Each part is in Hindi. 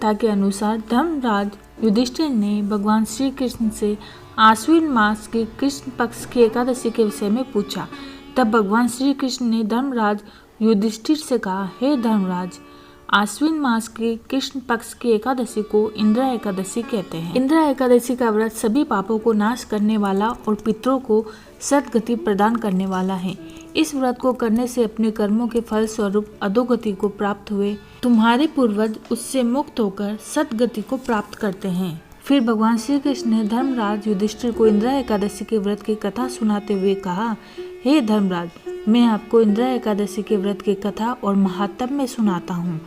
कथा के अनुसार धर्मराज युधिष्ठिर ने भगवान श्री कृष्ण से आश्विन मास के कृष्ण पक्ष की एकादशी के विषय में पूछा। तब भगवान श्री कृष्ण ने धर्मराज युधिष्ठिर से कहा, हे धर्मराज, आश्विन मास के कृष्ण पक्ष की एकादशी को इंद्रा एकादशी कहते हैं। इंद्रा एकादशी का व्रत सभी पापों को नाश करने वाला और पितरों को सद्गति प्रदान करने वाला है। इस व्रत को करने से अपने कर्मों के फल स्वरूप अधोगति को प्राप्त हुए तुम्हारे पूर्वज उससे मुक्त होकर सद्गति को प्राप्त करते हैं। फिर भगवान श्री कृष्ण ने धर्मराज युधिष्ठिर को इंद्रा एकादशी के व्रत की कथा सुनाते हुए कहा, हे धर्मराज, मैं आपको इंद्रा एकादशी के व्रत की कथा और महात्म्य सुनाता हूँ।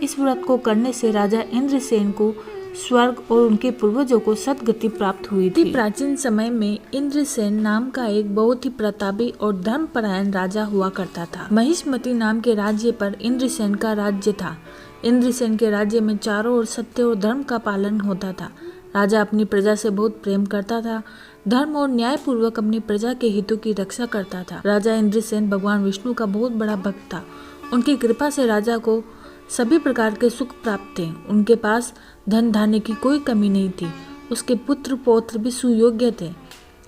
इस व्रत को करने से राजा इंद्रसेन को स्वर्ग और उनके पूर्वजों को सद्गति प्राप्त हुई थी। प्राचीन समय में इंद्रसेन नाम का एक बहुत ही प्रतापी और धर्मपरायण राजा हुआ करता था। महिष्मति नाम के राज्य पर इंद्रसेन का राज्य था। इंद्रसेन के राज्य में चारों ओर सत्य और धर्म का पालन होता था। राजा अपनी प्रजा से बहुत प्रेम करता था। धर्म और न्याय पूर्वक अपनी प्रजा के हितों की रक्षा करता था। राजा इंद्रसेन भगवान विष्णु का बहुत बड़ा भक्त था। उनकी कृपा से राजा को सभी प्रकार के सुख प्राप्त थे। उनके पास धन धान्य की कोई कमी नहीं थी। उसके पुत्र पौत्र भी सुयोग्य थे।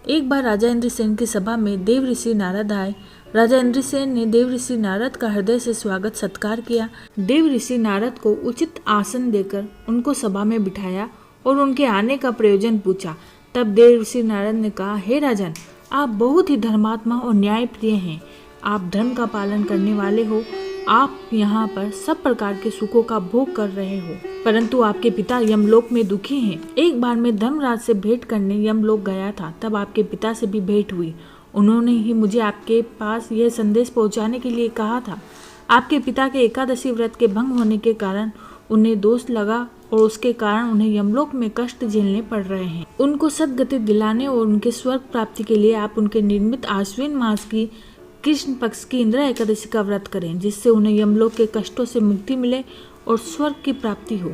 एक बार राजा इंद्रसेन की सभा में देव ऋषि नारद आए। राजा इंद्रसेन ने देव ऋषि नारद का हृदय से स्वागत सत्कार किया। देव ऋषि नारद को उचित आसन देकर उनको सभा में बिठाया और उनके आने का प्रयोजन पूछा। तब देव ऋषि नारद ने कहा, हे राजन, आप बहुत ही धर्मात्मा और न्यायप्रिय हैं। आप धर्म का पालन करने वाले हो। आप यहाँ पर सब प्रकार के सुखों का भोग कर रहे हो, परंतु आपके पिता यमलोक में दुखी हैं। एक बार मैं धर्मराज से भेंट करने यमलोक गया था। तब आपके पिता से भी भेंट हुई। उन्होंने ही मुझे आपके पास यह संदेश पहुँचाने के लिए कहा था। आपके पिता के एकादशी व्रत के भंग होने के कारण उन्हें दोष लगा और उसके कारण उन्हें यमलोक में कष्ट झेलने पड़ रहे हैं। उनको सद्गति दिलाने और उनके स्वर्ग प्राप्ति के लिए आप उनके निर्मित आश्विन मास की कृष्ण पक्ष की इंद्रा एकादशी का व्रत करें, जिससे उन्हें यमलोक के कष्टों से मुक्ति मिले और स्वर्ग की प्राप्ति हो।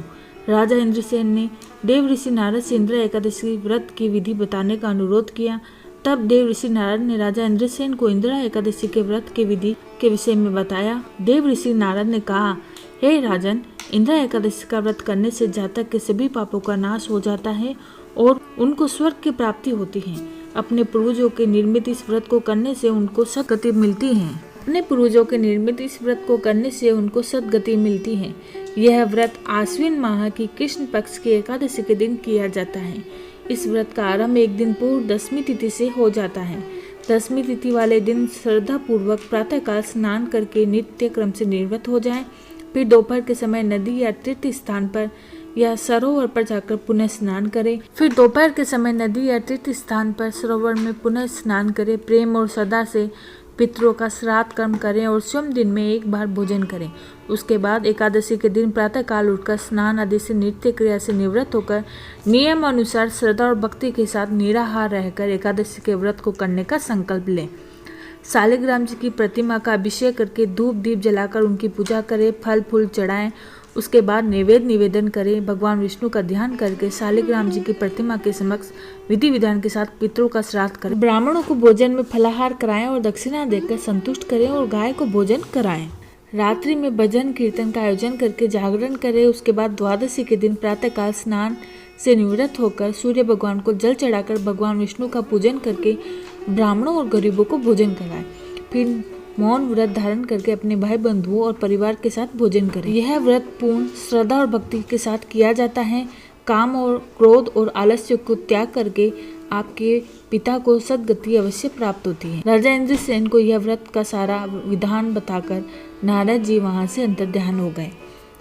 राजा इंद्रसेन ने देव ऋषि नारद से इंद्रा एकादशी व्रत की विधि बताने का अनुरोध किया। तब देव ऋषि नारद ने राजा इंद्रसेन को इंद्रा एकादशी के व्रत की विधि के विषय में बताया। देव ऋषि नारद ने कहा, हे राजन, इंद्रा एकादशी का व्रत करने से जातक के सभी पापों का नाश हो जाता है और उनको स्वर्ग की प्राप्ति होती है। अपने पूर्वजों के निर्मित इस व्रत को करने से उनको सद्गति मिलती है। अपने पूर्वजों के निर्मित इस व्रत को करने से उनको सद्गति मिलती है। यह व्रत आश्विन माह की कृष्ण पक्ष की एकादशी के दिन किया जाता है। इस व्रत का आरंभ एक दिन पूर्व दशमी तिथि से हो जाता है। दशमी तिथि वाले दिन श्रद्धा पूर्वक प्रातःकाल स्नान करके नित्य क्रम से निर्वत हो जाएं। फिर दोपहर के समय नदी या तीर्थ स्थान पर या सरोवर पर जाकर पुनः स्नान करें। फिर दोपहर के समय नदी या तीर्थ स्थान पर सरोवर में पुनः स्नान करें। प्रेम और श्रद्धा से पितरों का श्राद्ध कर्म करें और स्वयं दिन में एक बार भोजन करें। उसके बाद एकादशी के दिन प्रातः काल उठकर स्नान आदि से नित्य क्रिया से निवृत्त होकर नियम अनुसार श्रद्धा और भक्ति के साथ निराहार रहकर एकादशी के व्रत को करने का संकल्प लें। शालिग्राम जी की प्रतिमा का अभिषेक करके धूप दीप जलाकर उनकी पूजा करें। फल फूल चढ़ाएं। उसके बाद निवेदन करें। भगवान विष्णु का ध्यान करके शालिग्राम जी की प्रतिमा के समक्ष विधि विधान के साथ पितरों का श्राद्ध करें। ब्राह्मणों को भोजन में फलाहार कराएं और दक्षिणा देकर संतुष्ट करें और गाय को भोजन कराएं। रात्रि में भजन कीर्तन का आयोजन करके जागरण करें। उसके बाद द्वादशी के दिन प्रातःकाल स्नान से निवृत्त होकर सूर्य भगवान को जल चढ़ाकर भगवान विष्णु का पूजन करके ब्राह्मणों और गरीबों को भोजन कराएं। फिर मौन व्रत धारण करके अपने भाई बंधुओं और परिवार के साथ भोजन करें। यह व्रत पूर्ण श्रद्धा और भक्ति के साथ किया जाता है। काम और क्रोध और आलस्य को त्याग करके आपके पिता को सद्गति अवश्य प्राप्त होती है। राजा इंद्रसेन को यह व्रत का सारा विधान बताकर नारद जी वहां से अंतर्ध्यान हो गए।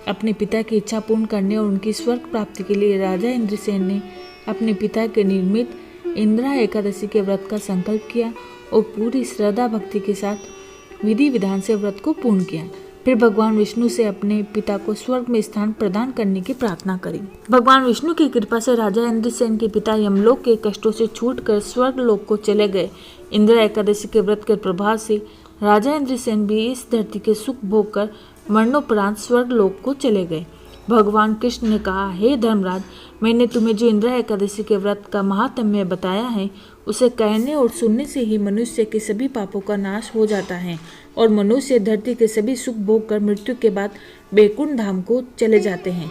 अपने पिता की इच्छा पूर्ण करने और उनकी स्वर्ग प्राप्ति के लिए राजा इंद्रसेन ने अपने पिता के निर्मित इंद्रा एकादशी के व्रत का संकल्प किया और पूरी श्रद्धा भक्ति के साथ विधि विधान से व्रत को पूर्ण किया। फिर भगवान विष्णु से अपने पिता को स्वर्ग में स्थान प्रदान करने की प्रार्थना करी। भगवान विष्णु की कृपा से राजा इंद्रसेन के पिता यमलोक के कष्टों से छूटकर स्वर्ग लोक को चले गए। इंद्रा एकादशी के व्रत के प्रभाव से राजा इंद्रसेन भी इस धरती के सुख भोग कर मरणोपरांत स्वर्ग लोक को चले गए। भगवान कृष्ण ने कहा, हे धर्मराज, मैंने तुम्हें जो इंद्रा एकादशी के व्रत का महात्म्य बताया है, उसे कहने और सुनने से ही मनुष्य के सभी पापों का नाश हो जाता है और मनुष्य धरती के सभी सुख भोग कर मृत्यु के बाद बैकुंठ धाम को चले जाते हैं।